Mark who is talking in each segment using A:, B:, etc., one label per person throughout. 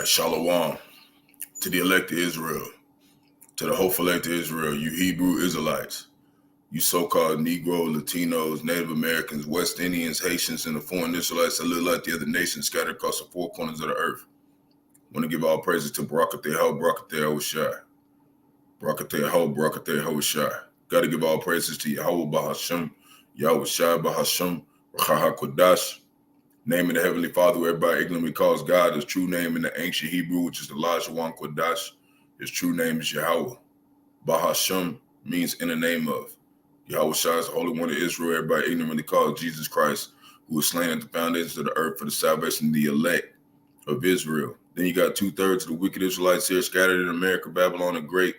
A: right, Shalom to the elect of Israel, to the hopeful elect of Israel, you Hebrew Israelites, you so-called Negro, Latinos, Native Americans, West Indians, Haitians, and the foreign Israelites that live like the other nations scattered across the four corners of the earth. I want to give all praises to Barak, Yahawashi. Barak, Yahawashi. Got to give all praises to Yahawah, Bahasham, Bahasham, Qadash. Name of the Heavenly Father, who everybody ignorantly calls God. His true name in the ancient Hebrew, which is the Yahawah Qadash. His true name is Yahawah. Bahasham means in the name of. Yahawashi is the Holy One of Israel, everybody ignorantly calls Jesus Christ, who was slain at the foundations of the earth for the salvation of the elect of Israel. Then you got 2/3 of the wicked Israelites here scattered in America, Babylon the Great,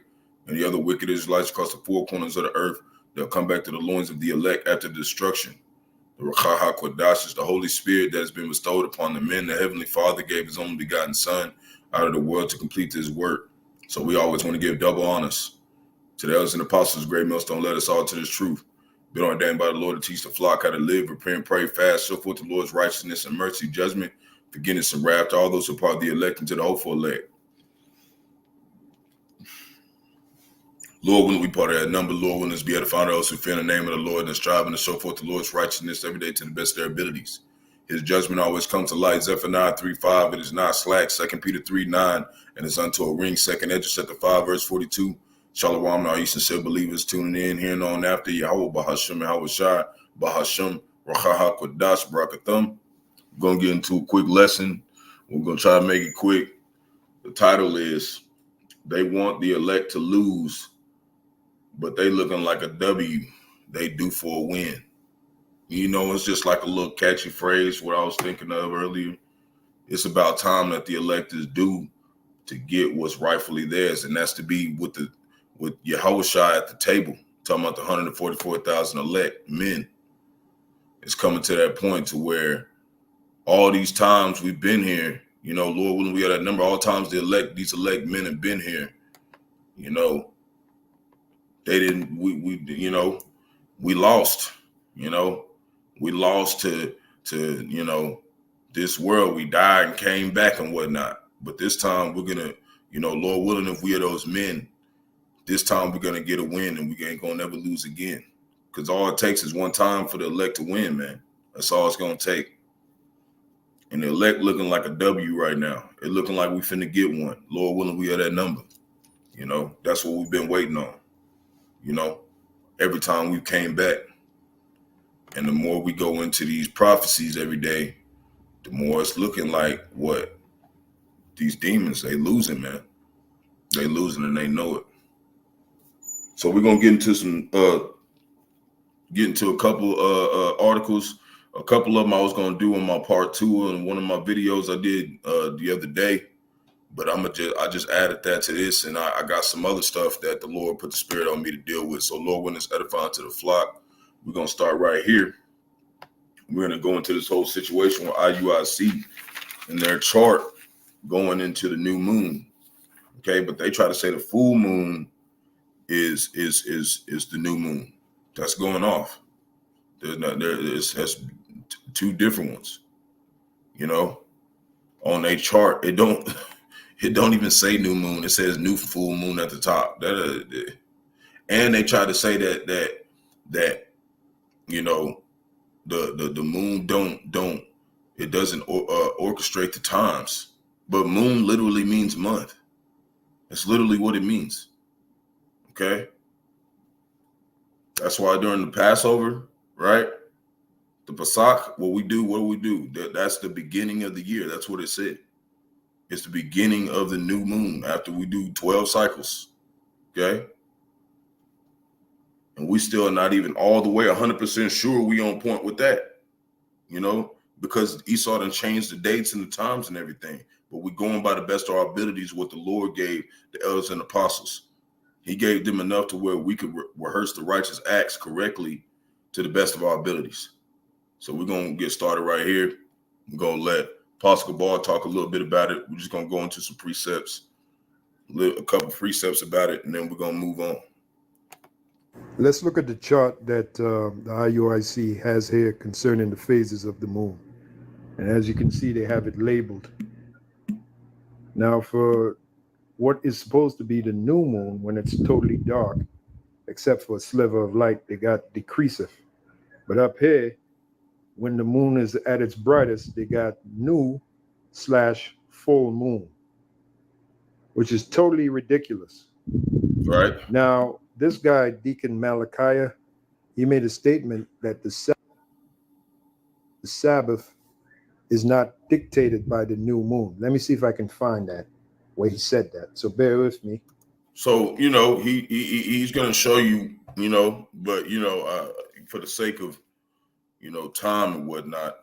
A: and the other wicked Israelites across the four corners of the earth. They'll come back to the loins of the elect after destruction. The Rawchaa Qadash is the Holy Spirit that has been bestowed upon the men. The Heavenly Father gave his only begotten Son out of the world to complete his work. So we always want to give double honors to the elders and apostles, great millstone, led us all to this truth. Been ordained by the Lord to teach the flock how to live, repent, pray, fast, show forth the Lord's righteousness and mercy, judgment, forgiveness and wrath to all those who are part of the elect and to the hopeful elect. Lord, when we part of that number, Lord, when us be edifying those who fear the name of the Lord and striving to show forth the Lord's righteousness every day to the best of their abilities. His judgment always comes to light. Zephaniah 3:5, it is not slack. 2 Peter 3:9, and it's unto a ring. 2nd Ezra chapter 5, verse 42. Shalom, all you sincere believers tuning in here and on after Yahawah, Bahasham, Yahawashi, Bahasham, Rawchaa Qadash, Barak, Atham. We're going to get into a quick lesson. We're going to try to make it quick. The title is, they want the elect to lose, but they looking like a W. They due for a win. You know, it's just like a little catchy phrase, what I was thinking of earlier. It's about time that the elect is due to get what's rightfully theirs, and that's to be with Yahawashi at the table, talking about the 144,000 elect men. It's coming to that point to where all these times we've been here, you know, Lord willing, we had that number, all times these elect men have been here, you know, they didn't, we lost, we lost to, this world. We died and came back and whatnot. But this time we're going to, Lord willing, if we are those men, this time we're going to get a win and we ain't going to never lose again. Because all it takes is one time for the elect to win, man. That's all it's going to take. And the elect looking like a W right now. It looking like we finna get one. Lord willing, we are that number. That's what we've been waiting on. Every time we came back. And the more we go into these prophecies every day, the more it's looking like what? These demons, they losing, man. They losing and they know it. So we're gonna get into a couple articles. A couple of them I was gonna do in my part 2 in one of my videos I did the other day, but I just added that to this, and I got some other stuff that the Lord put the Spirit on me to deal with. So Lord, when it's edifying to the flock, we're gonna start right here. We're gonna go into this whole situation with IUIC and their chart going into the new moon. Okay, but they try to say the full moon is the new moon that's going off. Has two different ones. On a chart, it don't even say new moon. It says new full moon at the top. And they try to say that the moon doesn't orchestrate the times, but moon literally means month. It's literally what it means. Okay. That's why during the Passover, right? The Pesach, what do we do? That's the beginning of the year. That's what it said. It's the beginning of the new moon after we do 12 cycles. Okay. And we still not even all the way 100% sure we on point with that, because Esau done changed the dates and the times and everything. But we're going by the best of our abilities, what the Lord gave the elders and apostles. He gave them enough to where we could rehearse the righteous acts correctly to the best of our abilities. So we're going to get started right here. We're going to let Apostle Gabar talk a little bit about it. We're just going to go into some precepts, a couple of precepts about it, and then we're going to move on.
B: Let's look at the chart that the IUIC has here concerning the phases of the moon. And as you can see, they have it labeled. Now, for what is supposed to be the new moon, when it's totally dark, except for a sliver of light, they got decreaseth. But up here, when the moon is at its brightest, they got new slash full moon, which is totally ridiculous.
A: Right.
B: Now, this guy, Deacon Malachi, he made a statement that the Sabbath is not dictated by the new moon. Let me see if I can find that where he said that. So bear with me.
A: So he's going to show you, but for the sake of time and whatnot,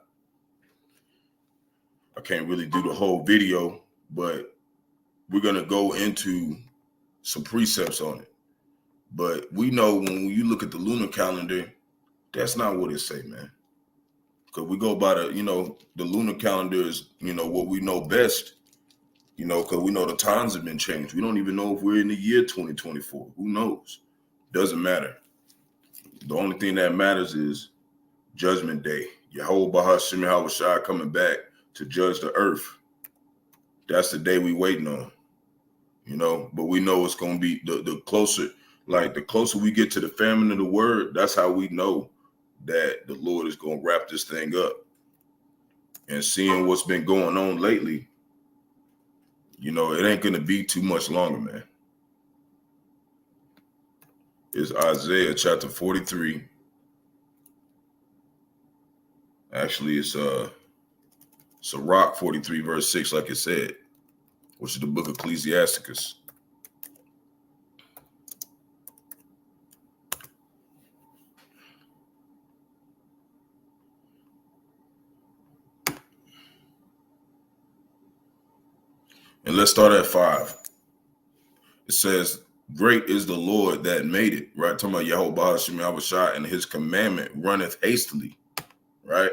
A: I can't really do the whole video, but we're going to go into some precepts on it. But we know when you look at the lunar calendar, that's not what it say, man. Because we go by the lunar calendar is, what we know best, because we know the times have been changed. We don't even know if we're in the year 2024. Who knows? Doesn't matter. The only thing that matters is Judgment Day. Yahawah, Bahasham, Yahawashi coming back to judge the earth. That's the day we waiting on, but we know it's going to be the closer, like the closer we get to the famine of the word, that's how we know that the Lord is going to wrap this thing up. And seeing what's been going on lately, it ain't going to be too much longer, man. It's Isaiah chapter 43. Actually, it's Sirach 43 verse 6, like it said, which is the book of Ecclesiasticus. And let's start at 5. It says, great is the Lord that made it, right? Talking about Yahawah, Bahasham, Yahawashi, and his commandment runneth hastily, right?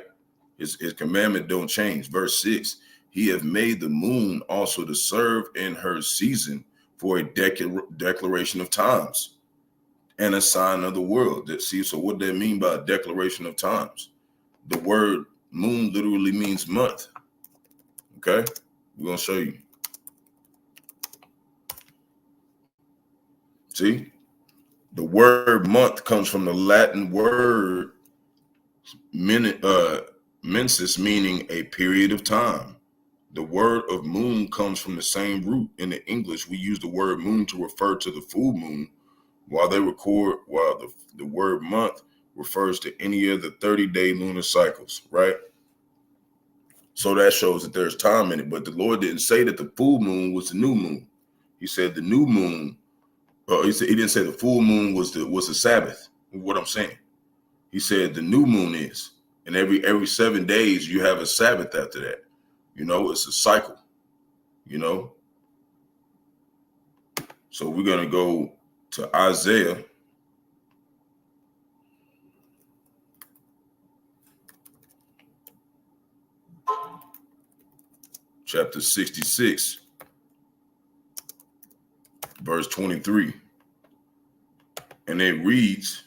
A: His commandment don't change. Verse 6, he have made the moon also to serve in her season for a declaration of times and a sign of the world. See, so what that mean by a declaration of times? The word moon literally means month. Okay, we're gonna show you. See, the word month comes from the Latin word mensis, meaning a period of time. The word of moon comes from the same root. In the English, we use the word moon to refer to the full moon, while the word month refers to any of the 30-day lunar cycles, right? So that shows that there's time in it. But the Lord didn't say that the full moon was the new moon. He said the new moon. He didn't say the full moon was the Sabbath. What I'm saying, he said the new moon is, and every 7 days you have a Sabbath after that. It's a cycle. So we're gonna go to Isaiah chapter 66, verse 23. And it reads,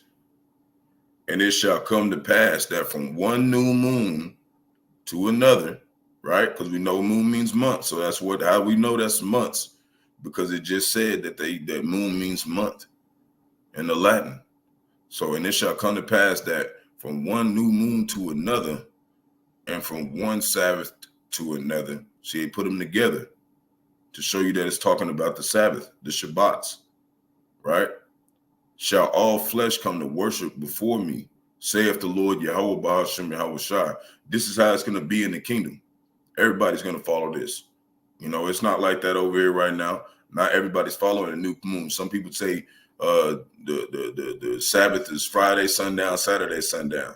A: and it shall come to pass that from one new moon to another, right? Because we know moon means month. So that's how we know that's months, because it just said that that moon means month in the Latin. So, and it shall come to pass that from one new moon to another, and from one Sabbath to another. See, they put them together to show you that it's talking about the Sabbath, the Shabbats, right? Shall all flesh come to worship before me, saith the Lord Yahawah, Bahasham, Yahawashi. This is how it's going to be in the kingdom. Everybody's going to follow this. It's not like that over here right now. Not everybody's following the new moon. Some people say the Sabbath is Friday sundown, Saturday sundown.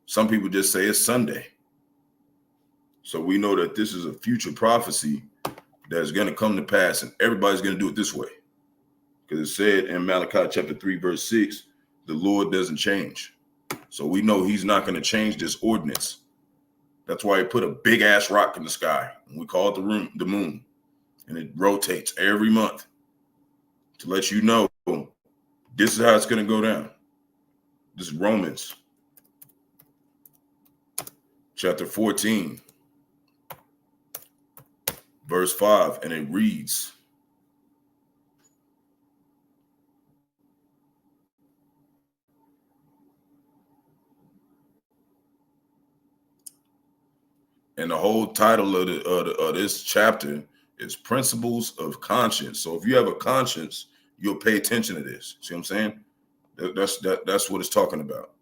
A: Some people just say it's Sunday. So we know that this is a future prophecy that's going to come to pass, and everybody's going to do it this way. Because it said in Malachi chapter 3, verse 6, the Lord doesn't change. So we know he's not going to change this ordinance. That's why he put a big ass rock in the sky. And we call it the moon. And it rotates every month to let you know this is how it's going to go down. This is Romans chapter 14, verse 5, and it reads, and the whole title of this chapter is Principles of Conscience. So if you have a conscience, you'll pay attention to this. See what I'm saying? That's what it's talking about.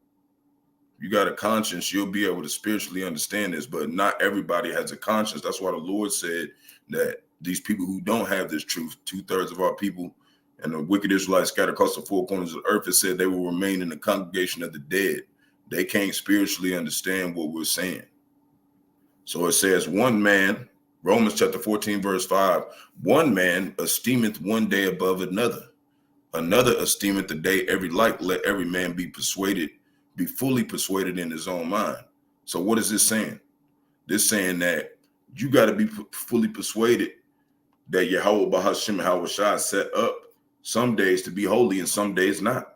A: You got a conscience, you'll be able to spiritually understand this, but not everybody has a conscience. That's why the Lord said that these people who don't have this truth, 2/3 of our people and the wicked Israelites scattered across the four corners of the earth, it said they will remain in the congregation of the dead. They can't spiritually understand what we're saying. So it says, one man, Romans chapter 14, verse 5, one man esteemeth one day above another. Another esteemeth the day every like. Let every man be persuaded, be fully persuaded in his own mind. So what is this saying? This saying that you got to be fully persuaded that Yahawah, Bahasham, Yahawashi set up some days to be holy and some days not.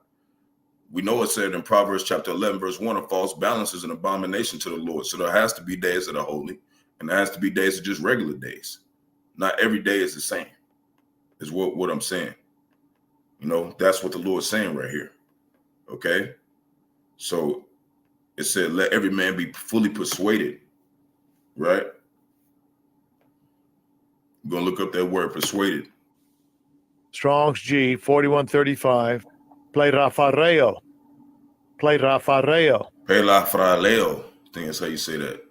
A: We know it said in Proverbs chapter 11, verse 1, a false balance is an abomination to the Lord. So there has to be days that are holy, and there has to be days that are just regular days. Not every day is the same, is what I'm saying. You know, that's what the Lord's saying right here. Okay? So it said, let every man be fully persuaded, right? We're going to look up that word, persuaded.
C: Strong's G, 4135. Pleiraphoreo. Pleiraphoreo.
A: Pelafraleo, I think that's how you say that.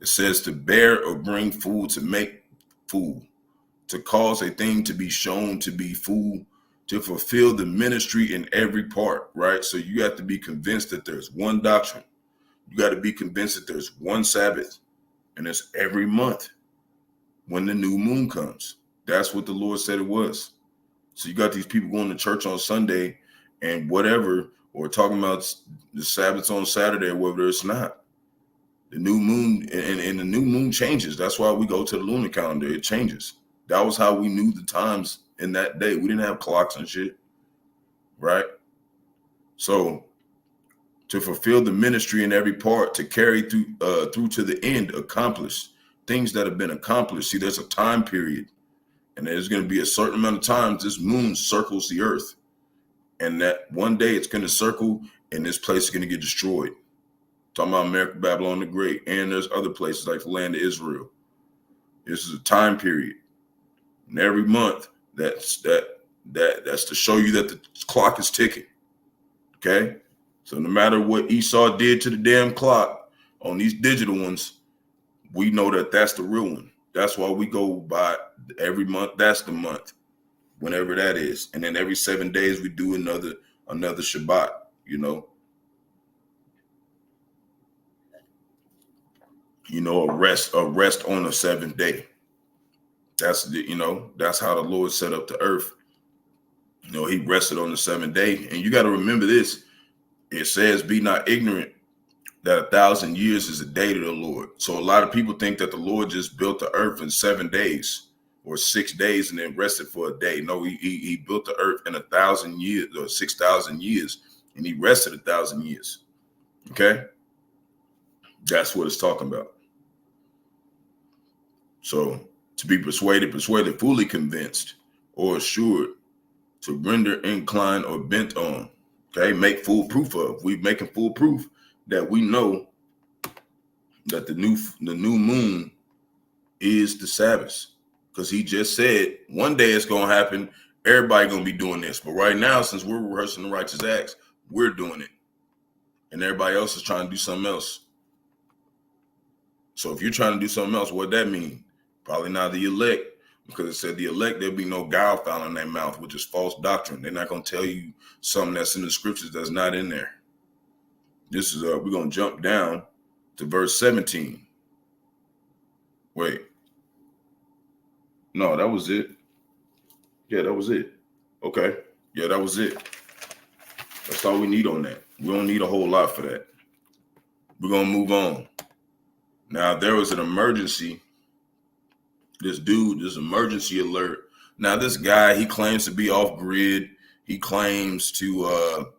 A: It says to bear or bring food, to make food, to cause a thing to be shown to be food, to fulfill the ministry in every part, right? So you have to be convinced that there's one doctrine. You got to be convinced that there's one Sabbath, and it's every month when the new moon comes. That's what the Lord said it was. So you got these people going to church on Sunday and whatever, or talking about the Sabbaths on Saturday or whatever. It's not. The new moon, and the new moon changes. That's why we go to the lunar calendar. It changes. That was how we knew the times in that day. We didn't have clocks and shit, right? So to fulfill the ministry in every part, to carry through to the end, accomplish things that have been accomplished. See, there's a time period, and there's going to be a certain amount of times this moon circles the earth, and that one day it's going to circle, and this place is going to get destroyed. Talking about America, Babylon the Great, and there's other places like the land of Israel. This is a time period, and every month that's to show you that the clock is ticking. Okay, so no matter what Esau did to the damn clock on these digital ones, we know that that's the real one. That's why we go by every month. That's the month, whenever that is, and then every 7 days we do another Shabbat. A rest on the seventh day. That's that's how the Lord set up the earth. He rested on the seventh day, and you got to remember this. It says, "Be not ignorant that 1,000 years is a day to the Lord." So a lot of people think that the Lord just built the earth in 7 days or 6 days and then rested for a day. No, he built the earth in 1,000 years or 6,000 years, and he rested 1,000 years. Okay, that's what it's talking about. So to be persuaded, fully convinced or assured, to render inclined or bent on. Okay, make full proof of. We're making full proof that we know that the new moon is the Sabbath, because he just said one day it's gonna happen. Everybody gonna be doing this, but right now, since we're rehearsing the righteous acts, we're doing it, and everybody else is trying to do something else. So if you're trying to do something else, what that mean? Probably not the elect, because it said the elect, there'll be no guile found in their mouth, which is false doctrine. They're not going to tell you something that's in the scriptures that's not in there. This is we're going to jump down to verse 17. Wait. No, that was it. Yeah, that was it. Okay. Yeah, that was it. That's all we need on that. We don't need a whole lot for that. We're going to move on. Now, there was an emergency. This emergency alert. Now, this guy, he claims to be off grid. He claims to,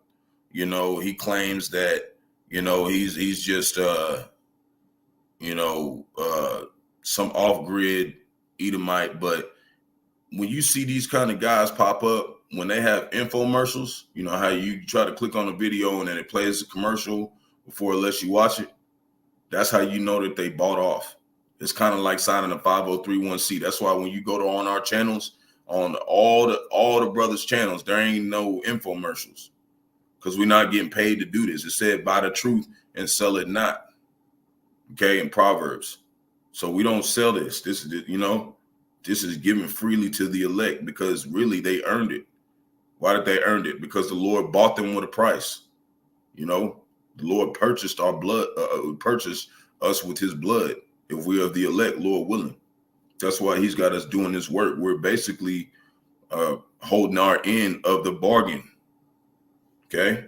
A: he claims that, he's just, some off grid Edomite, but when you see these kind of guys pop up, when they have infomercials, you know how you try to click on a video and then it plays a commercial before it lets you watch it? That's how you know that they bought off. It's kind of like signing a 5031C. That's why when you go to on our channels, on all the brothers' channels, there ain't no infomercials because we're not getting paid to do this. It said buy the truth and sell it not. Okay, in Proverbs. So we don't sell this. This is, you know, this is given freely to the elect because really they earned it. Why did they earn it? Because the Lord bought them with a price. You know, the Lord purchased our blood, purchased us with his blood. If we are the elect, Lord willing. That's why he's got us doing this work. We're basically holding our end of the bargain. Okay.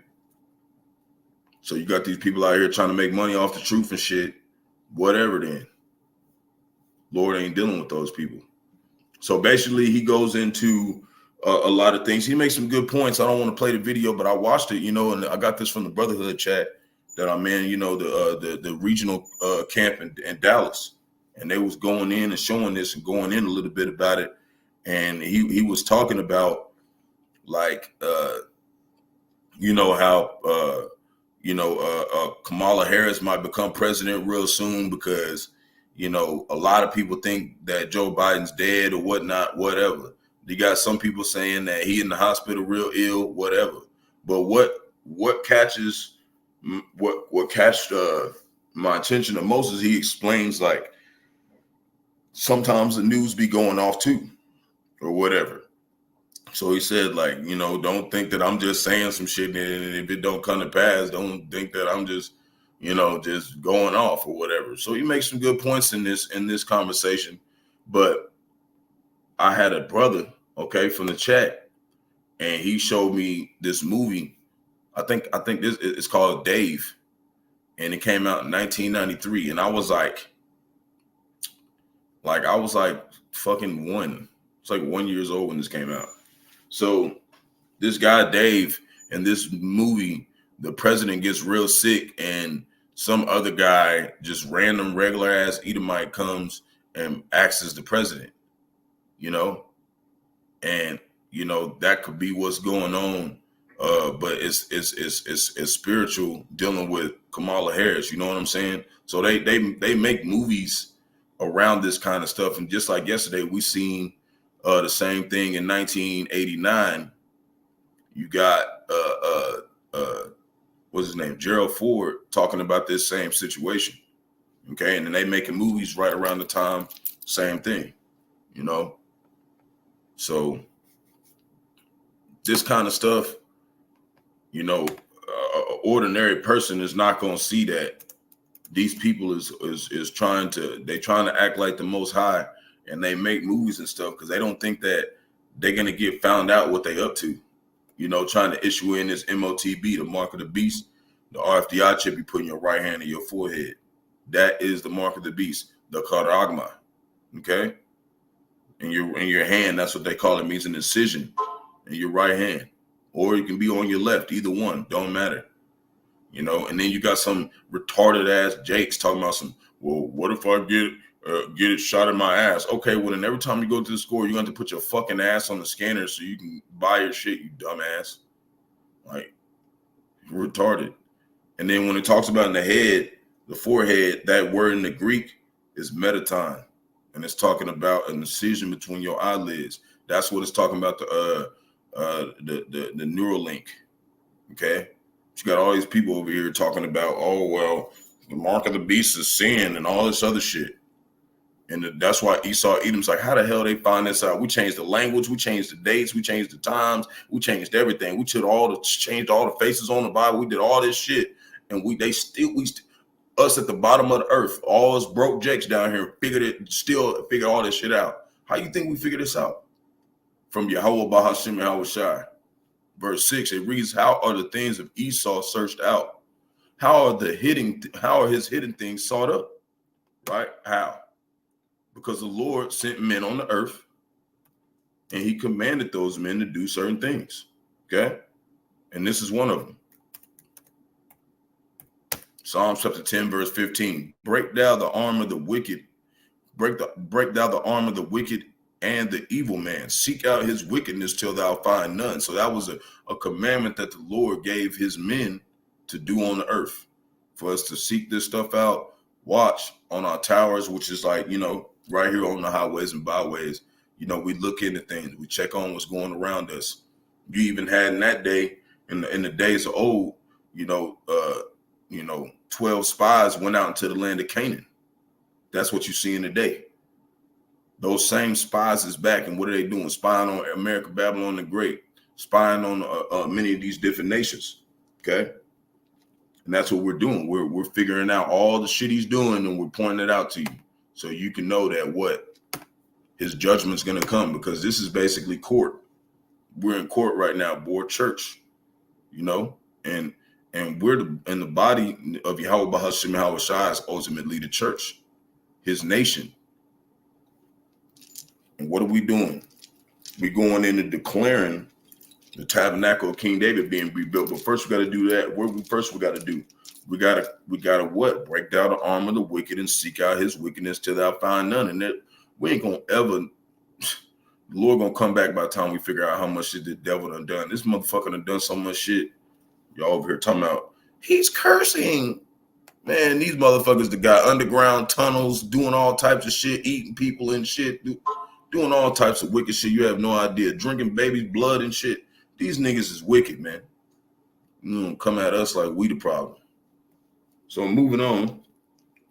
A: So you got these people out here trying to make money off the truth and shit. Whatever then. Lord ain't dealing with those people. So basically he goes into a lot of things. He makes some good points. I don't want to play the video, but I watched it, you know, and I got this from the Brotherhood chat that I'm in, you know, the regional camp in Dallas. And they was going in and showing this and going in a little bit about it. And he was talking about like, you know, how, Kamala Harris might become president real soon because, you know, a lot of people think that Joe Biden's dead or whatnot, whatever. You got some people saying that he in the hospital real ill, whatever. But what catches my attention the most is he explains like sometimes the news be going off too or whatever. So he said, like, you know, don't think that I'm just saying some shit and if it don't come to pass, don't think that I'm just, you know, just going off or whatever. So he makes some good points in this conversation. But I had a brother, okay, from the chat, and he showed me this movie. I think this it's called Dave, and it came out in 1993, and I was like fucking one. It's like 1 year old when this came out. So this guy Dave in this movie, the president gets real sick, and some other guy, just random regular ass Edomite, comes and acts as the president. You know, and you know that could be what's going on. But it's spiritual dealing with Kamala Harris. You know what I'm saying? So they make movies around this kind of stuff, and just like yesterday, we seen the same thing in 1989. You got what's his name, Gerald Ford, talking about this same situation. Okay, and then they making movies right around the time, same thing. You know, so this kind of stuff, you know, an ordinary person is not going to see that these people is trying to act like the Most High, and they make movies and stuff because they don't think that they're going to get found out what they up to. You know, trying to issue in this MOTB, the mark of the beast, the RFDI chip you put in your right hand and your forehead. That is the mark of the beast, the Karagma. Okay? In your hand, that's what they call it, means an incision in your right hand. Or it can be on your left, either one, don't matter. You know, and then you got some retarded ass Jakes talking about some, well, what if I get it shot in my ass? Okay, well then every time you go to the store, you're going to put your fucking ass on the scanner so you can buy your shit, you dumbass. Like, you're retarded. And then when it talks about in the head, the forehead, that word in the Greek is metaton. And it's talking about an incision between your eyelids. That's what it's talking about, the Neuralink. Okay? You got all these people over here talking about, oh, well, the mark of the beast is sin and all this other shit. And that's why Esau Edom's like, how the hell they find this out? We changed the language, we changed the dates, we changed the times, we changed everything. We changed all the faces on the Bible. We did all this shit. And us at the bottom of the earth, all us broke jakes down here, figured all this shit out. How you think we figured this out? From Yahawah, Bahasham, Yahawashi. Verse 6, it reads, how are the things of Esau searched out? How are his hidden things sought up? Right? How? Because the Lord sent men on the earth and he commanded those men to do certain things. Okay? And this is one of them. Psalms chapter 10, verse 15. Break down the arm of the wicked. break down the arm of the wicked and the evil man. Seek out his wickedness till thou find none. So that was a commandment that the Lord gave his men to do on the earth, for us to seek this stuff out, watch on our towers, which is like, right here on the highways and byways. We look into things, we check on what's going around us. You even had in that day, in the days of old, 12 spies went out into the land of Canaan. That's what you see in the day. Those same spies is back, and what are they doing? Spying on America, Babylon the Great, spying on many of these different nations. Okay, and that's what we're doing. We're figuring out all the shit he's doing, and we're pointing it out to you, so you can know that what his judgment's gonna come, because this is basically court. We're in court right now, board church, and we're in the body of Yahawah, Bahasham, Yahawashi is ultimately the church, his nation. And what are we doing? We're going into declaring the tabernacle of King David being rebuilt. But first we got to do that. We got to do? We gotta what? Break down the arm of the wicked and seek out his wickedness till thou find none. And that we ain't gonna ever. The Lord gonna come back by the time we figure out how much shit the devil done. This motherfucker done so much shit. Y'all over here talking about he's cursing. Man, these motherfuckers that got underground tunnels, doing all types of shit, eating people and shit, doing all types of wicked shit. You have no idea. Drinking babies' blood and shit. These niggas is wicked, man. Come at us like we the problem. So moving on,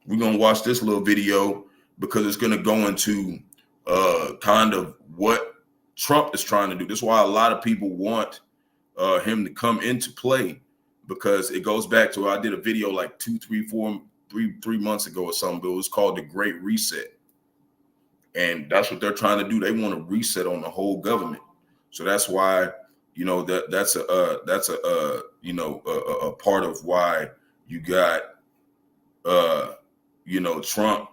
A: we're going to watch this little video because it's going to go into kind of what Trump is trying to do. This is why a lot of people want him to come into play, because it goes back to, I did a video like 3 months ago or something, but it was called The Great Reset. And that's what they're trying to do. They want to reset on the whole government. So that's why, that's a part of why you got, Trump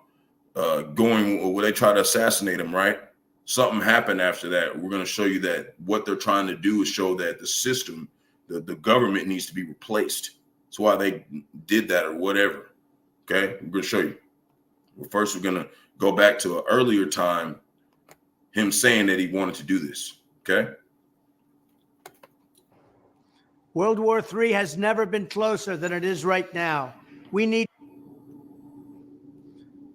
A: going where they try to assassinate him, right? Something happened after that. We're going to show you that what they're trying to do is show that the system, the government needs to be replaced. That's why they did that or whatever. Okay, I'm going to show you. Well, first, we're going to go back to an earlier time, him saying that he wanted to do this. Okay.
D: World War III has never been closer than it is right now.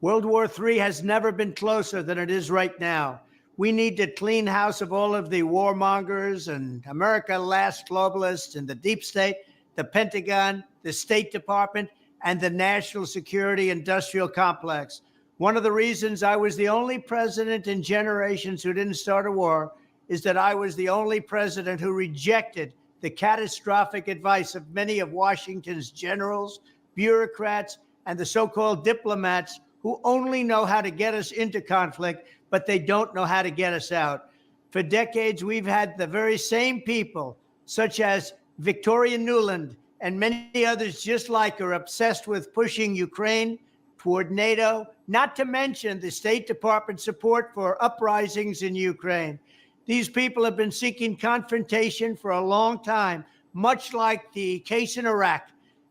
D: World War III has never been closer than it is right now. We need to clean house of all of the warmongers and America Last globalists and the deep state, the Pentagon, the State Department, and the national security industrial complex. One of the reasons I was the only president in generations who didn't start a war is that I was the only president who rejected the catastrophic advice of many of Washington's generals, bureaucrats, and the so-called diplomats who only know how to get us into conflict, but they don't know how to get us out. For decades, we've had the very same people, such as Victoria Nuland and many others just like her, obsessed with pushing Ukraine toward NATO, not to mention the State Department support for uprisings in Ukraine. These people have been seeking confrontation for a long time, much like the case in Iraq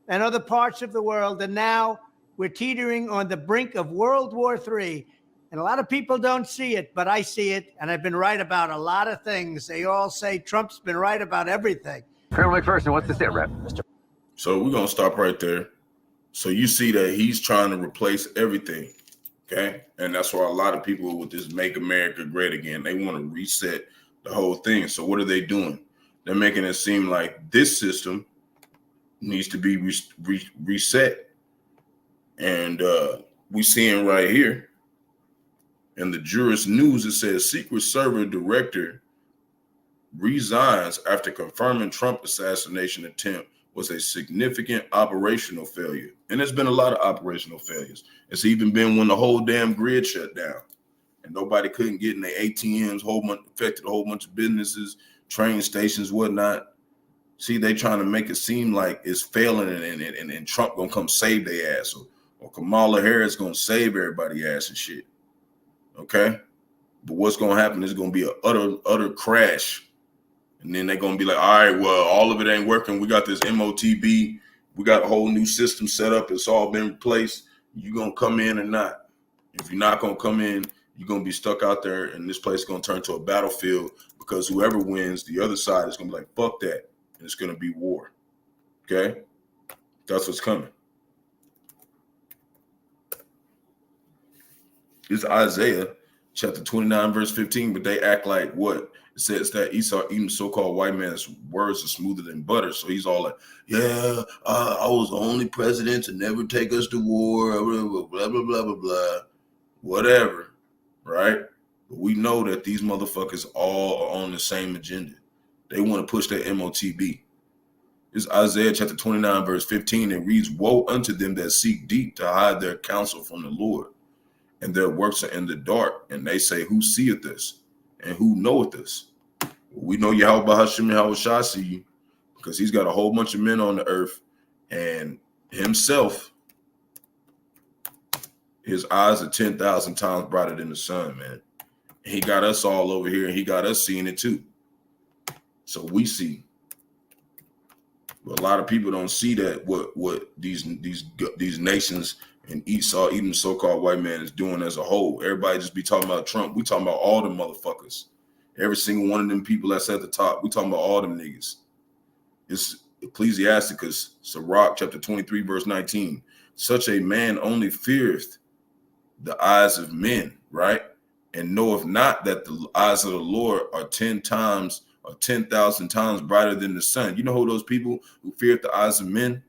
D: and other parts of the world. And now we're teetering on the brink of World War III. And a lot of people don't see it, but I see it. And I've been right about a lot of things. They all say Trump's been right about everything.
E: Colonel McPherson, what's the sit rep?
A: So we're going to stop right there. So you see that he's trying to replace everything. Okay. And that's why a lot of people with this Make America Great Again, they want to reset the whole thing. So what are they doing? They're making it seem like this system needs to be reset. And we seeing right here in the Jurist News, it says Secret Service Director resigns after confirming Trump assassination attempt was a significant operational failure. And there's been a lot of operational failures. It's even been when the whole damn grid shut down and nobody couldn't get in their ATMs, affected a whole bunch of businesses, train stations, whatnot. See, they trying to make it seem like it's failing and Trump gonna come save their ass, or Kamala Harris gonna save everybody ass and shit. Okay? But what's gonna happen is gonna be an utter crash. And then they're going to be like, all right, well, all of it ain't working. We got this MOTB. We got a whole new system set up. It's all been replaced. You going to come in or not? If you're not going to come in, you're going to be stuck out there, and this place is going to turn to a battlefield because whoever wins, the other side is going to be like, fuck that. And it's going to be war. Okay? That's what's coming. It's Isaiah chapter 29, verse 15, but they act like what? It says that Esau eating so-called white man's words are smoother than butter. So he's all like, yeah, I was the only president to never take us to war, blah, blah, blah, blah, blah, blah. Whatever, right? But we know that these motherfuckers all are on the same agenda. They want to push their MOTB. It's Isaiah chapter 29, verse 15. It reads, woe unto them that seek deep to hide their counsel from the Lord, and their works are in the dark. And they say, who seeth this? And who knoweth this? We know Yahawah, Bahasham, Yahawashi see you, because he's got a whole bunch of men on the earth, and himself, his eyes are 10,000 times brighter than the sun, man. He got us all over here, and he got us seeing it too. So we see. But a lot of people don't see that what these nations and Esau, even so-called white man, is doing as a whole. Everybody just be talking about Trump. We talking about all them motherfuckers. Every single one of them people that's at the top. We talking about all them niggas. It's Ecclesiasticus, Barak, chapter 23, verse 19. Such a man only feareth the eyes of men, right? And knoweth not that the eyes of the Lord are 10,000 times brighter than the sun. You know who those people who fear the eyes of men?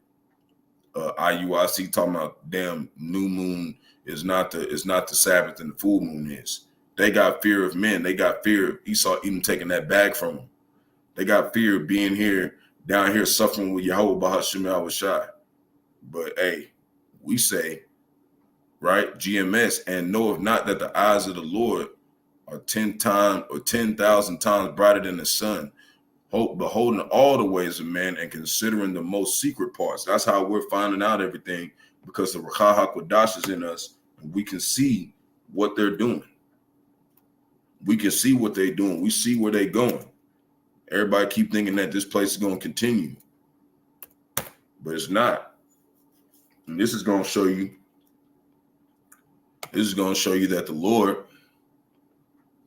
A: IUIC talking about damn new moon is not the Sabbath and the full moon is. They got fear of men. They got fear of Esau even taking that bag from them. They got fear of being here, down here suffering with Yahawah, Bahasham, Yahawashi. But hey, we say, right, GMS, and knoweth not that the eyes of the Lord are 10,000 times brighter than the sun, beholding all the ways of man and considering the most secret parts. That's how we're finding out everything, because the Qadash is in us, and we can see what they're doing. We can see what they're doing. We see where they're going. Everybody keep thinking that this place is going to continue, but it's not. And this is going to show you. This is going to show you that the Lord.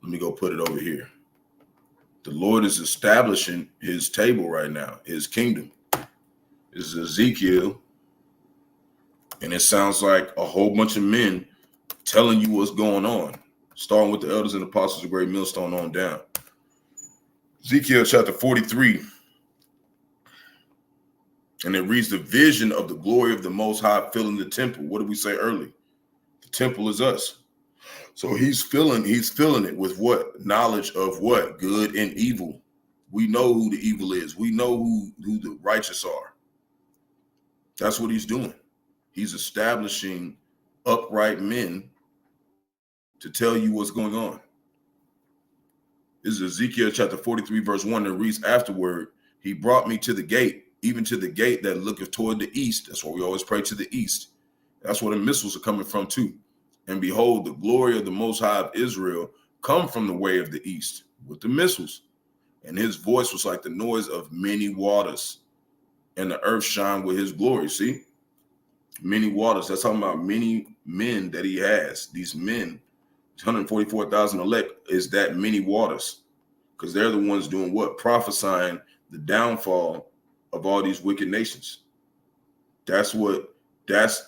A: Let me go put it over here. The Lord is establishing his table right now, his kingdom. This is Ezekiel. And it sounds like a whole bunch of men telling you what's going on, starting with the elders and apostles of Great Millstone on down. Ezekiel chapter 43. And it reads, the vision of the glory of the Most High filling the temple. What did we say earlier? The temple is us. So he's filling it with what? Knowledge of what? Good and evil. We know who the evil is. We know who the righteous are. That's what he's doing. He's establishing upright men to tell you what's going on. This is Ezekiel chapter 43, verse 1 that reads, afterward, he brought me to the gate, even to the gate that looketh toward the east. That's why we always pray to the east. That's where the missiles are coming from too. And behold, the glory of the Most High of Israel come from the way of the east with the missiles. And his voice was like the noise of many waters, and the earth shined with his glory. See? Many waters. That's talking about many men that he has. These men, 144,000 elect, is that many waters. Because they're the ones doing what? Prophesying the downfall of all these wicked nations. That's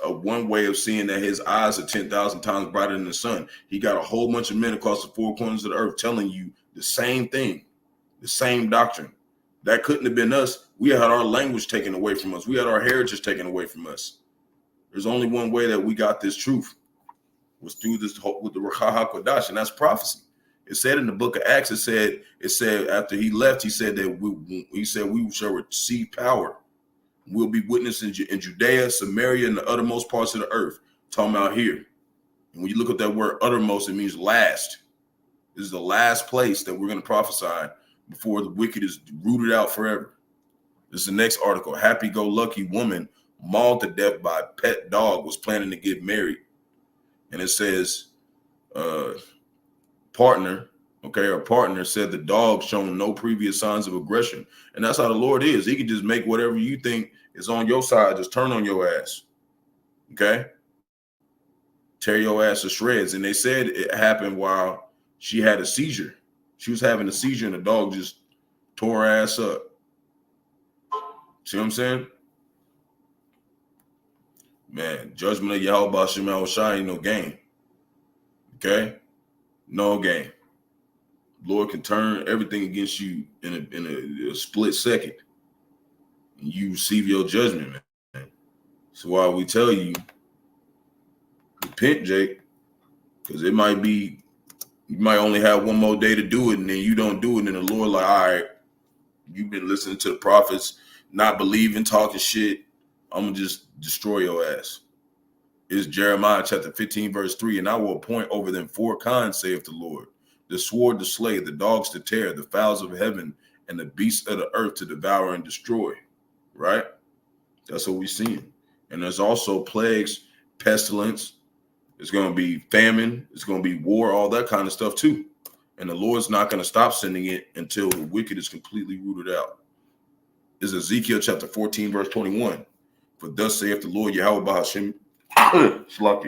A: a one way of seeing that his eyes are 10,000 times brighter than the sun. He got a whole bunch of men across the four corners of the earth telling you the same thing, the same doctrine. That couldn't have been us. We had our language taken away from us. We had our heritage taken away from us. There's only one way that we got this truth, was through this with the Qadash, and that's prophecy. It said in the book of Acts, it said after he left, he said we shall receive power. We'll be witnesses in Judea, Samaria, and the uttermost parts of the earth. Talking about here. And when you look at that word uttermost, it means last. This is the last place that we're going to prophesy before the wicked is rooted out forever. This is the next article. Happy-go-lucky woman mauled to death by a pet dog was planning to get married. And it says, partner said the dog shown no previous signs of aggression. And that's how the Lord is. He can just make whatever you think is on your side just turn on your ass. Okay? tear your ass to shreds. And they said it happened while she had a seizure. She was having a seizure and the dog just tore her ass up. See what I'm saying? Man, judgment of Yahawah Bahasham Yahawashi ain't no game. Okay? No game. Lord can turn everything against you in a split second. And you receive your judgment, man. So why we tell you, repent, Jake, because it might be, you might only have one more day to do it, and then you don't do it, and the Lord like, all right, you've been listening to the prophets, not believing, talking shit. I'm going to just destroy your ass. It's Jeremiah chapter 15, verse 3. And I will appoint over them 4 kinds, saith the Lord. The sword to slay, the dogs to tear, the fowls of heaven, and the beasts of the earth to devour and destroy. Right? That's what we're seeing. And there's also plagues, pestilence. It's going to be famine. It's going to be war, all that kind of stuff too. And the Lord's not going to stop sending it until the wicked is completely rooted out. Is Ezekiel chapter 14, verse 21. For thus saith the Lord Yahawah Bahasham. Sluck.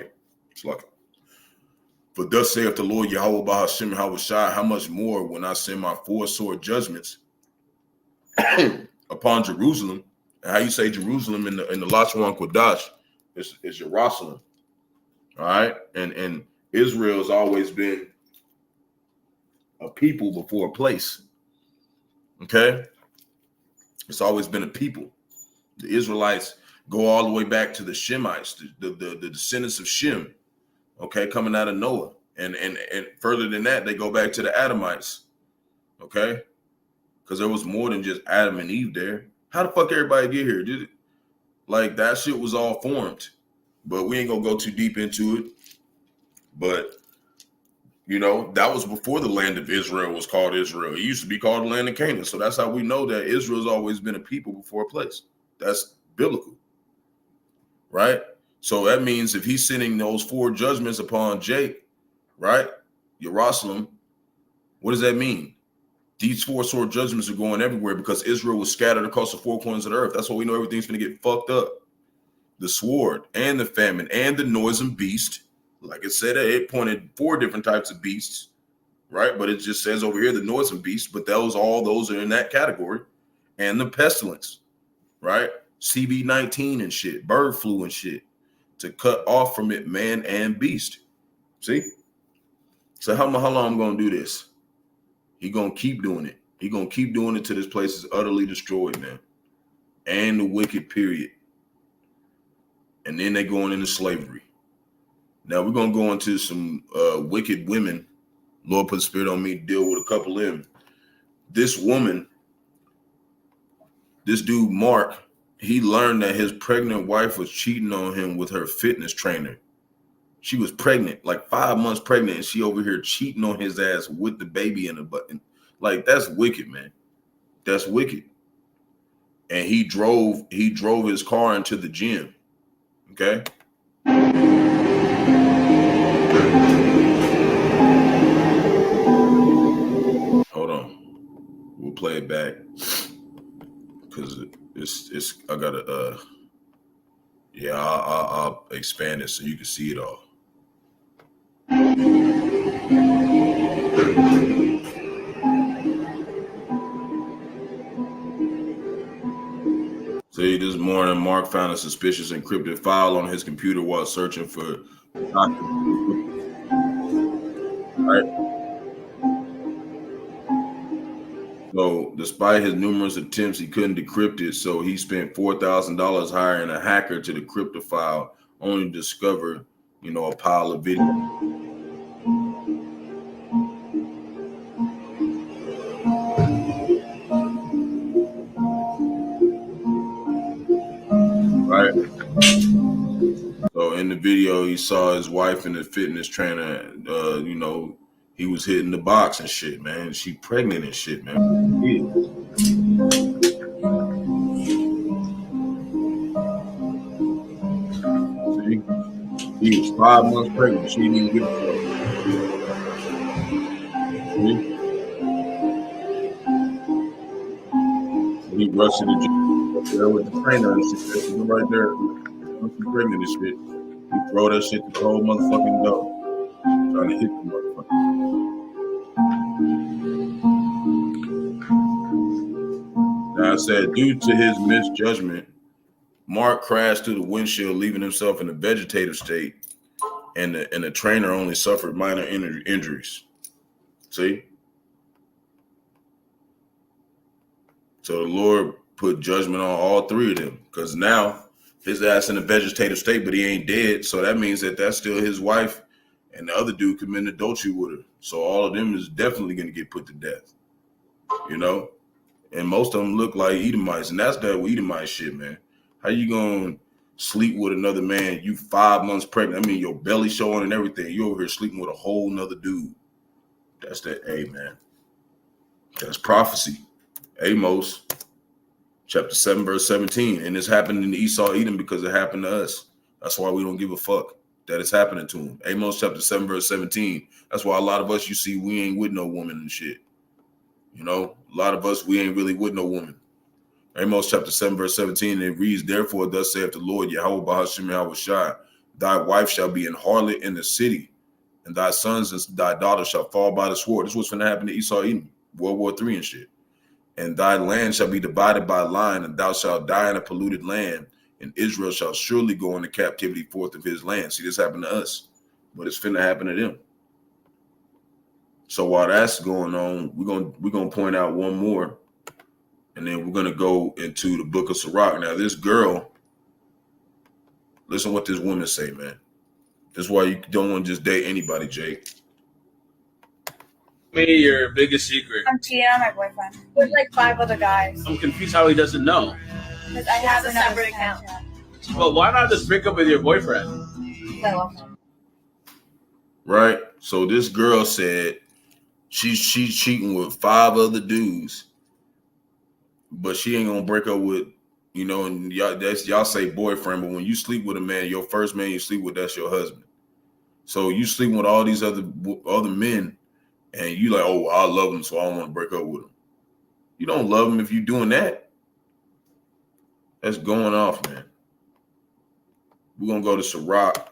A: For thus saith the Lord Yahawah Bahasham Yahawashi, how much more when I send my 4 sword judgments upon Jerusalem. And how you say Jerusalem in the Rawchaa Qadash is Jerusalem. All right. And Israel has always been a people before a place. Okay. It's always been a people. The Israelites go all the way back to the Shemites, the descendants of Shem, okay, coming out of Noah. And further than that, they go back to the Adamites, okay? Because there was more than just Adam and Eve there. How the fuck everybody get here? Did it? Like, that shit was all formed. But we ain't gonna go too deep into it. But, you know, that was before the land of Israel was called Israel. It used to be called the land of Canaan. So that's how we know that Israel's always been a people before a place. That's biblical. Right? So that means if he's sending those 4 judgments upon Jake, right? Jerusalem, what does that mean? These 4 sword judgments are going everywhere because Israel was scattered across the 4 corners of the earth. That's why we know everything's going to get fucked up. The sword and the famine and the noisome beast. Like it said, it pointed 4 different types of beasts, right? But it just says over here, the noisome beast, but all those are in that category. And the pestilence, right? CB-19 and shit, bird flu and shit, to cut off from it man and beast. See? So how long I'm going to do this? He going to keep doing it. He going to keep doing it till this place is utterly destroyed, man. And the wicked period. And then they going into slavery. Now we're going to go into some wicked women. Lord put the spirit on me to deal with a couple of them. This woman, this dude, Mark, he learned that his pregnant wife was cheating on him with her fitness trainer. She was pregnant, like 5 months pregnant, and she over here cheating on his ass with the baby in the butt. Like, that's wicked, man. That's wicked. And he drove his car into the gym. Okay. Hold on. We'll play it back. Because it's I gotta yeah, I'll expand it so you can see it all. See, this morning, Mark found a suspicious encrypted file on his computer while searching for documents. Right? So, despite his numerous attempts, he couldn't decrypt it. So he spent $4,000 hiring a hacker to decrypt the file, only to discover, a pile of video. Right. So in the video, he saw his wife and the fitness trainer. He was hitting the box and shit, man. She pregnant and shit, man. See, he was 5 months pregnant. She didn't even give a fuck. He rushed to the gym there with the trainer and shit. Right there, she's pregnant and shit. He throw that shit to the whole motherfucking door. Trying to hit the motherfucker. Now I said, due to his misjudgment, Mark crashed through the windshield, leaving himself in a vegetative state, and the trainer only suffered minor injuries. See? So the Lord put judgment on all three of them, because now his ass in a vegetative state, but he ain't dead. So that means that that's still his wife, and the other dude committed adultery with her. So all of them is definitely going to get put to death, you know? And most of them look like Edomites, and that's that Edomite shit, man. How you going to sleep with another man? You 5 months pregnant. I mean, your belly showing and everything. You over here sleeping with a whole nother dude. That's that, hey, man. That's prophecy. Amos, chapter 7, verse 17. And this happened in Esau, Edom, because it happened to us. That's why we don't give a fuck that it's happening to him. Amos, chapter 7, verse 17. That's why a lot of us, you see, we ain't with no woman and shit. You know, a lot of us, we ain't really with no woman. Amos chapter 7, verse 17, it reads, therefore, thus saith the Lord, Yahawah, Bahasham, Yahawashi, thy wife shall be an harlot in the city, and thy sons and thy daughters shall fall by the sword. This is what's going to happen to Esau, Edom, World War III and shit. And thy land shall be divided by line, and thou shalt die in a polluted land, and Israel shall surely go into captivity forth of his land. See, this happened to us, but it's finna happen to them. So while that's going on, we're gonna point out one more, and then we're gonna go into the book of Sirach. Now, this girl, listen what this woman say, man. This is why you don't want to just date anybody, Jake.
F: Me, your biggest secret.
G: I'm cheating on my boyfriend with like 5 other guys.
F: I'm confused how he doesn't know.
G: Because I have a separate account.
F: Well, why not just break up with your boyfriend?
G: I love him.
A: Right? So this girl said she's cheating with 5 other dudes, but she ain't gonna break up with, you know, and y'all say boyfriend, but when you sleep with a man, your first man you sleep with, that's your husband. So you sleeping with all these other men, and you like, oh, I love him, so I don't want to break up with him. You don't love him if you're doing that. That's going off, man. We're gonna go to Sirach,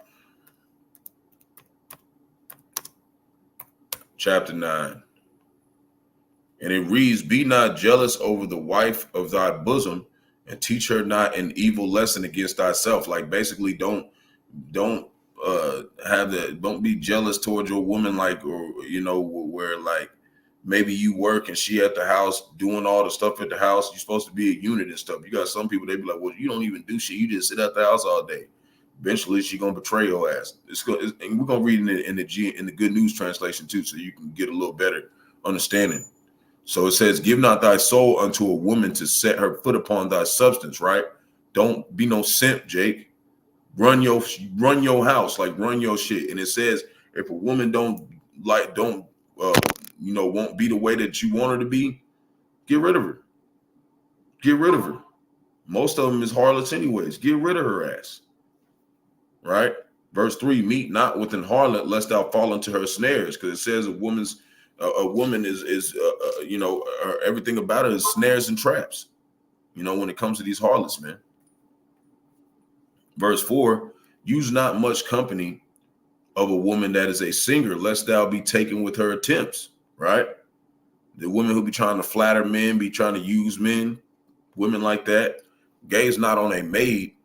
A: chapter 9. And it reads, be not jealous over the wife of thy bosom, and teach her not an evil lesson against thyself. Like basically don't be jealous towards your woman, like, or, you know, where like maybe you work and she at the house doing all the stuff at the house. You're supposed to be a unit and stuff. You got some people, they be like, well, you don't even do shit. You just sit at the house all day. Eventually she gonna betray your ass. And we're gonna read in the Good News translation too, so you can get a little better understanding. So it says, give not thy soul unto a woman to set her foot upon thy substance, right? Don't be no simp, Jake. Run your house, like run your shit. And it says, if a woman won't be the way that you want her to be, get rid of her. Get rid of her. Most of them is harlots anyways. Get rid of her ass. Right? Verse 3, meet not with an harlot lest thou fall into her snares. Because it says a woman is everything about her is snares and traps, you know, when it comes to these harlots, man. Verse 4, use not much company of a woman that is a singer, lest thou be taken with her attempts, right? The women who be trying to flatter men, be trying to use men, women like that. Gaze not on a maid,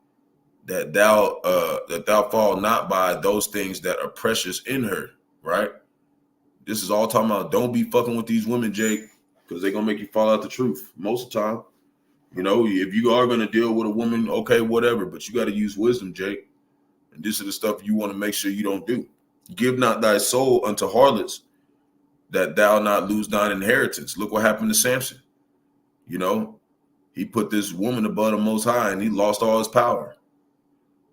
A: that thou fall not by those things that are precious in her, right? This is all talking about don't be fucking with these women, Jake, because they're going to make you fall out the truth most of the time. You know, if you are going to deal with a woman, okay, whatever, but you got to use wisdom, Jake. And this is the stuff you want to make sure you don't do. Give not thy soul unto harlots, that thou not lose thine inheritance. Look what happened to Samson. You know, he put this woman above the Most High and he lost all his power.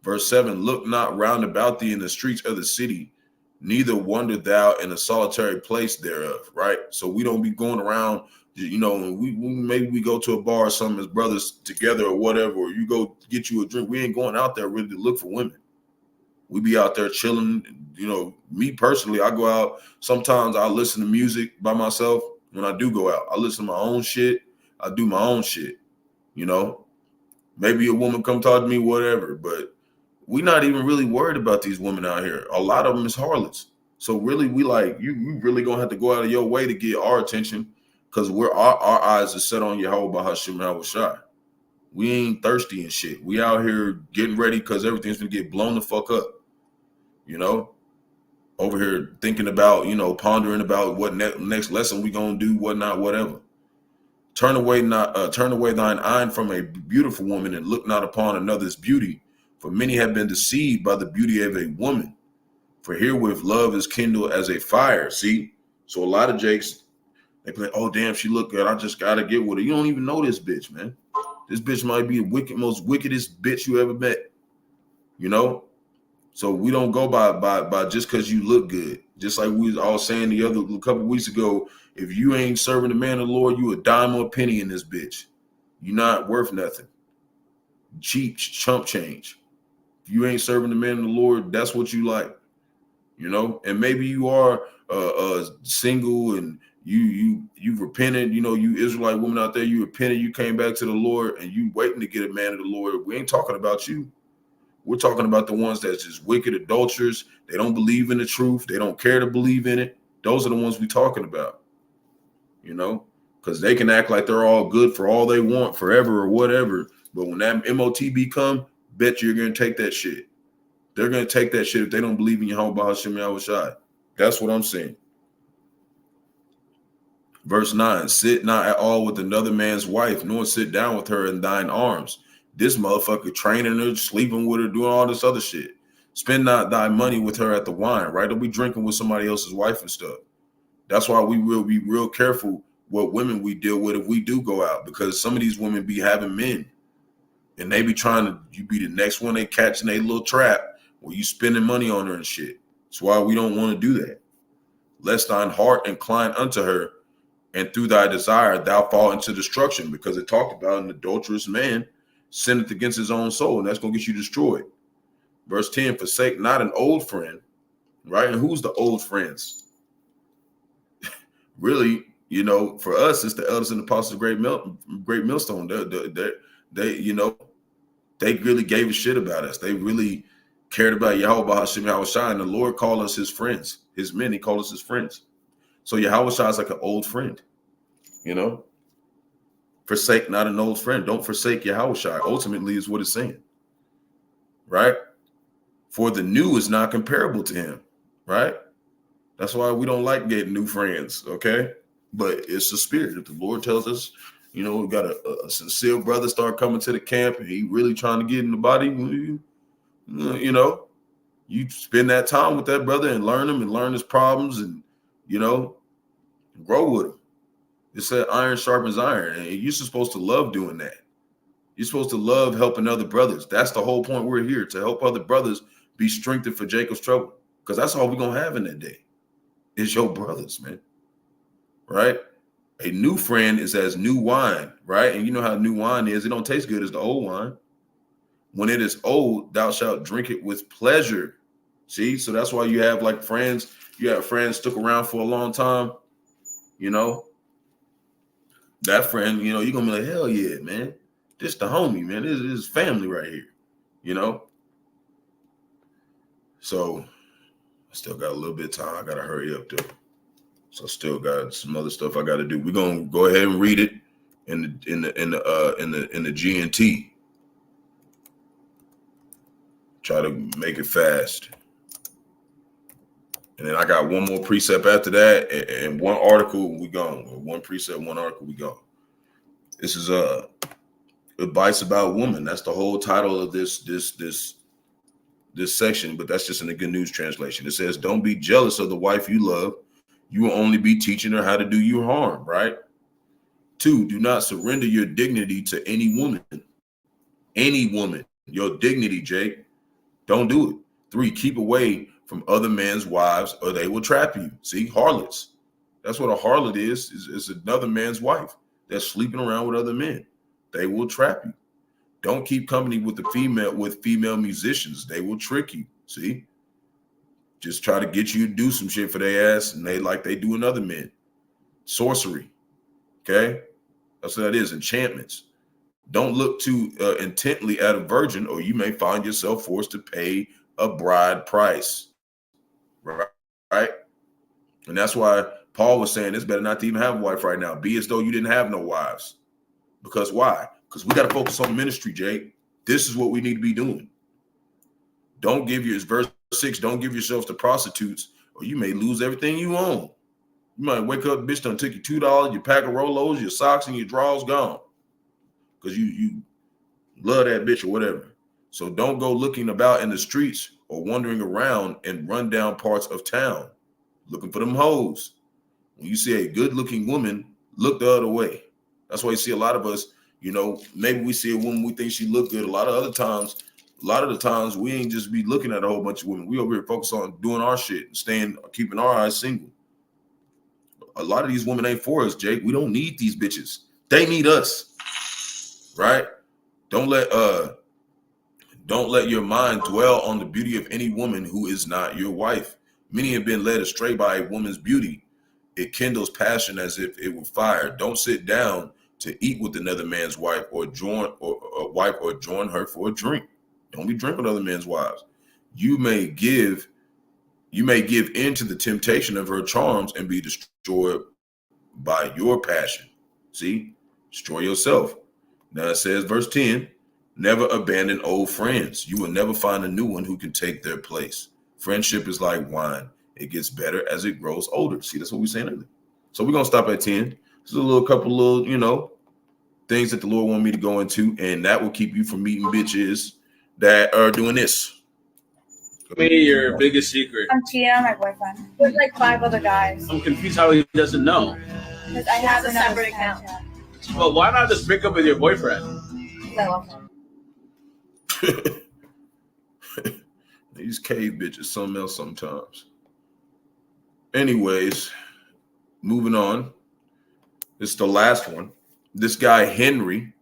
A: Verse 7, look not round about thee in the streets of the city, neither wander thou in a solitary place thereof, right? So we don't be going around, you know, maybe we go to a bar or something as brothers together or whatever, or you go get you a drink. We ain't going out there really to look for women. We be out there chilling. You know, me personally, I go out. Sometimes I listen to music by myself. When I do go out, I listen to my own shit. I do my own shit, you know. Maybe a woman come talk to me, whatever, but we're not even really worried about these women out here. A lot of them is harlots. So really, we like you really gonna have to go out of your way to get our attention, because our eyes are set on Yahawah, Bahasham, Yahawashi. We ain't thirsty and shit. We out here getting ready because everything's gonna get blown the fuck up. Over here thinking about, pondering about what next lesson we gonna do, whatnot, whatever. Turn away thine eye from a beautiful woman and look not upon another's beauty. For many have been deceived by the beauty of a woman. For herewith love is kindled as a fire. See? So a lot of jakes, they be like, oh damn, she look good. I just gotta get with her. You don't even know this bitch, man. This bitch might be the most wickedest bitch you ever met. So we don't go by just because you look good. Just like we was all saying a couple weeks ago, if you ain't serving the man of the Lord, you a dime or a penny in this bitch. You're not worth nothing. Cheap chump change. If you ain't serving the man of the Lord, that's what you like. And maybe you are single and you repented, you Israelite woman out there, you repented, you came back to the Lord and you waiting to get a man of the Lord. We ain't talking about you. We're talking about the ones that's just wicked adulterers. They don't believe in the truth. They don't care to believe in it. Those are the ones we're talking about, because they can act like they're all good for all they want forever or whatever. But when that MOTB come, bet you're going to take that shit. They're going to take that shit if they don't believe in Yahawah, Bahasham, Yahawashi. That's what I'm saying. Verse 9, sit not at all with another man's wife, nor sit down with her in thine arms. This motherfucker training her, sleeping with her, doing all this other shit. Spend not thy money with her at the wine, right? Don't be drinking with somebody else's wife and stuff. That's why we will be real careful what women we deal with if we do go out, because some of these women be having men and they be trying to, you be the next one they catch in a little trap where you spending money on her and shit. That's why we don't want to do that. Lest thine heart incline unto her, and through thy desire thou fall into destruction, because it talked about an adulterous man sinneth against his own soul, and that's going to get you destroyed. Verse 10, forsake not an old friend, right? And who's the old friends? Really, for us, it's the elders and apostles of great millstone. They really gave a shit about us. They really cared about Yahawah, Bahasham, Yahawashi, and the Lord called us his friends, his men. He called us his friends. So Yahawashi is like an old friend, Forsake not an old friend. Don't forsake Yahawashi. Ultimately is what it's saying, right? For the new is not comparable to him, right? That's why we don't like getting new friends, okay? But it's the spirit. If the Lord tells us, we got a sincere brother start coming to the camp and he really trying to get in the body, you spend that time with that brother and learn him and learn his problems and, grow with him. It said iron sharpens iron, and you're supposed to love doing that. You're supposed to love helping other brothers. That's the whole point. We're here to help other brothers be strengthened for Jacob's trouble, because that's all we're going to have in that day is your brothers, man, right? A new friend is as new wine, right? And you know how new wine is. It don't taste good as the old wine. When it is old, thou shalt drink it with pleasure. See? So that's why you have like friends. You have friends stuck around for a long time, that friend, you're going to be like, hell yeah, man. This the homie, man. This is family right here, So I still got a little bit of time. I got to hurry up though. So I still got some other stuff I got to do. We're going to go ahead and read it in the GNT. Try to make it fast. And then I got one more precept after that, and one article, we gone. One precept, one article, we gone. This is advice about women. That's the whole title of this section, but that's just in the Good News translation. It says, don't be jealous of the wife you love. You will only be teaching her how to do you harm, right? 2, do not surrender your dignity to any woman. Any woman. Your dignity, Jake. Don't do it. 3, keep away from other men's wives, or they will trap you. See, harlots. That's what a harlot is another man's wife that's sleeping around with other men. They will trap you. Don't keep company with female musicians. They will trick you. See? Just try to get you to do some shit for their ass, and they do in other men. Sorcery. Okay? That's what that is. Enchantments. Don't look too intently at a virgin, or you may find yourself forced to pay a bride price. Right? And that's why Paul was saying it's better not to even have a wife right now. Be as though you didn't have no wives. Because why? Because we got to focus on ministry, Jake. This is what we need to be doing. Don't give your verse 6, don't give yourselves to prostitutes, or you may lose everything you own. You might wake up, bitch done took you $2, your pack of Rolos, your socks, and your drawers gone. Because you love that bitch or whatever. So don't go looking about in the streets or wandering around in rundown parts of town looking for them hoes. When you see a good-looking woman, look the other way. That's why you see a lot of us, maybe we see a woman, we think she look good. A lot of the times we ain't just be looking at a whole bunch of women. We over here focused on doing our shit and keeping our eyes single. A lot of these women ain't for us, Jake. We don't need these bitches. They need us, right? Don't let your mind dwell on the beauty of any woman who is not your wife. Many have been led astray by a woman's beauty. It kindles passion as if it were fire. Don't sit down to eat with another man's wife or join her for a drink. Don't be drinking other men's wives. You may give in to the temptation of her charms and be destroyed by your passion. See, destroy yourself. Now it says, verse 10, never abandon old friends. You will never find a new one who can take their place. Friendship is like wine. It gets better as it grows older. See, that's what we're saying earlier. So we're going to stop at 10. This is a couple things that the Lord want me to go into, and that will keep you from meeting bitches that are doing this.
F: Tell me your biggest secret.
G: I'm cheating on my boyfriend with like 5 other guys.
F: I'm confused how he doesn't know.
G: Because I have a separate account.
F: Well, why not just break up with your boyfriend?
G: I love him.
A: These cave bitches, something else sometimes. Anyways, moving on. This is the last one. This guy, Henry,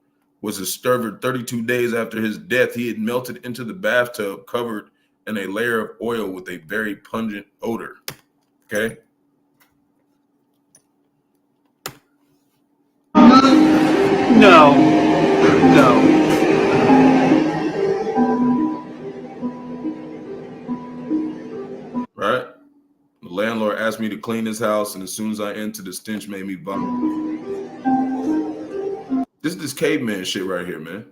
A: was discovered 32 days after his death. He had melted into the bathtub covered in a layer of oil with a very pungent odor. Okay?
H: No.
A: Right? The landlord asked me to clean his house, and as soon as I entered, the stench made me vomit. This is this caveman shit right here, man.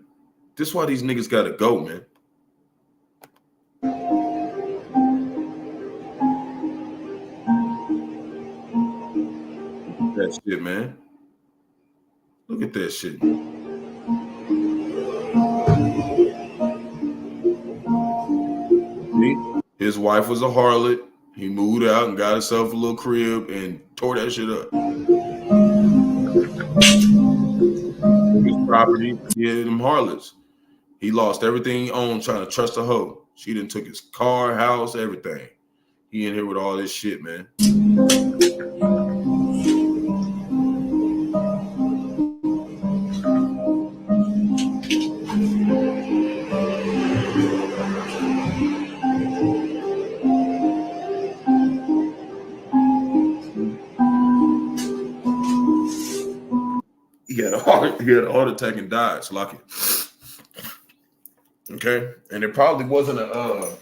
A: This is why these niggas gotta go, man. That shit, man. Look at that shit. See? His wife was a harlot. He moved out and got himself a little crib and tore that shit up. His property, yeah, them harlots. He lost everything he owned trying to trust a hoe. She done took his car, house, everything. He in here with all this shit, man. He had a heart attack and died. So like it. Okay, and it probably wasn't a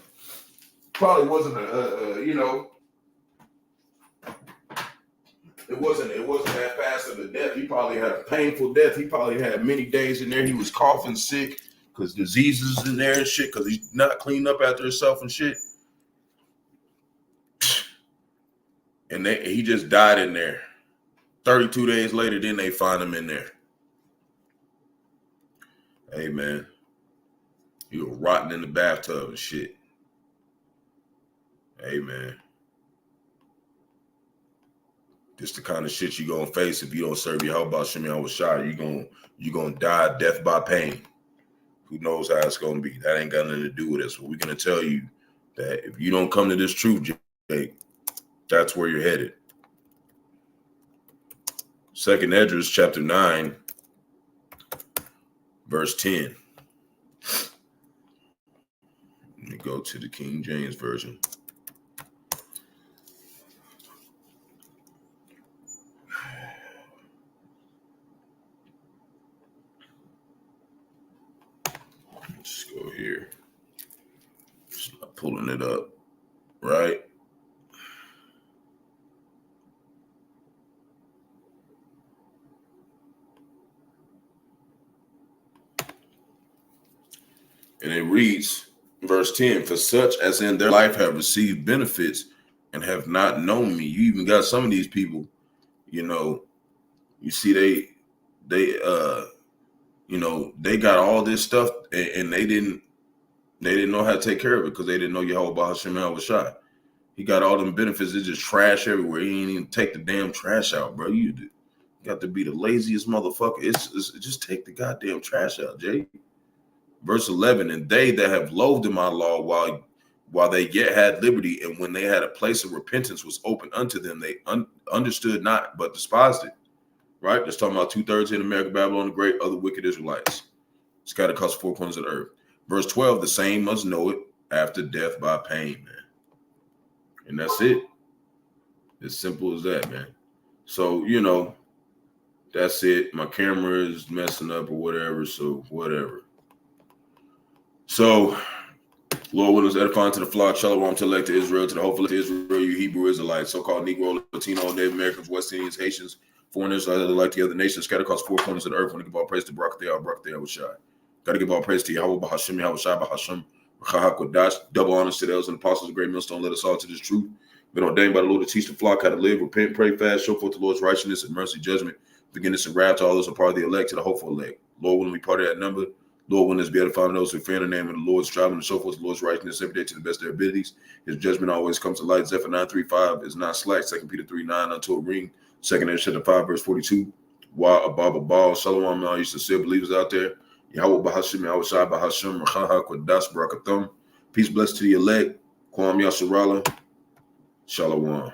A: it wasn't that fast of a death. He probably had a painful death. He probably had many days in there. He was coughing sick because diseases in there and shit because he's not cleaned up after himself and shit. And he just died in there. 32 days later, then they find him in there. Hey, man. He was rotting in the bathtub and shit. Hey, man. This the kind of shit you gonna face if you don't serve Yahawah, Yahawashi. You gonna die death by pain. Who knows how it's gonna be? That ain't got nothing to do with us. But we're gonna tell you that if you don't come to this truth, Jake, that's where you're headed. 2nd Esdras chapter 9, verse 10. Let me go to the King James Version. Pulling it up, right? And it reads, verse 10, for such as in their life have received benefits and have not known me. You even got some of these people, you know, you see they you know, they got all this stuff and they didn't know how to take care of it because they didn't know Yahawah, Bahasham, Yahawashi. He got all them benefits. It's just trash everywhere. He ain't even take the damn trash out, bro. You got to be the laziest motherfucker. It's just take the goddamn trash out, Jay. Verse 11, and they that have loathed in my law while they yet had liberty, and when they had a place of repentance was open unto them, they understood not, but despised it. Right? That's talking about 2/3 in America, Babylon the Great, other wicked Israelites. Scattered across the four corners of the earth. Verse 12, the same must know it after death by pain, man. And that's it. As simple as that, man. So, you know, that's it. My camera is messing up or whatever, so whatever. So, Lord willing, edifying to the flock, shalom to elect to Israel, to the hopeful to Israel, you Hebrew Israelites, so-called Negro, Latino, Native Americans, West Indians, Haitians, foreigners, like the other nations, scattered across four corners of the earth. When to give all praise to Barak, Yahawashi. Got to give all praise to Yahawah, Bahasham, Yahawashi, Bahasham, Qadash. Double honors to the elders and apostles, the great millstone, led us all to this truth. Been ordained by the Lord to teach the flock how to live, repent, pray, fast, show forth the Lord's righteousness and mercy, judgment, forgiveness and wrath to all those who are part of the elect, to the hopeful elect. Lord, when we part of that number, Lord, when there's be edifying those who fear the name of the Lord, striving to show forth the Lord's righteousness every day to the best of their abilities. His judgment always comes to light. Zephaniah 3:5 is not slack. 2 Peter 3:9 unto a ring. 2 chapter 5 verse 42. Wa ababa ball. Shalom, all you sincere believers out there. Yahawah, Bahasham, Yahawashi, Bahasham, Qadash, Barak, Atham. Peace, blessed to the elect. Kwam Yasharala. Shalom.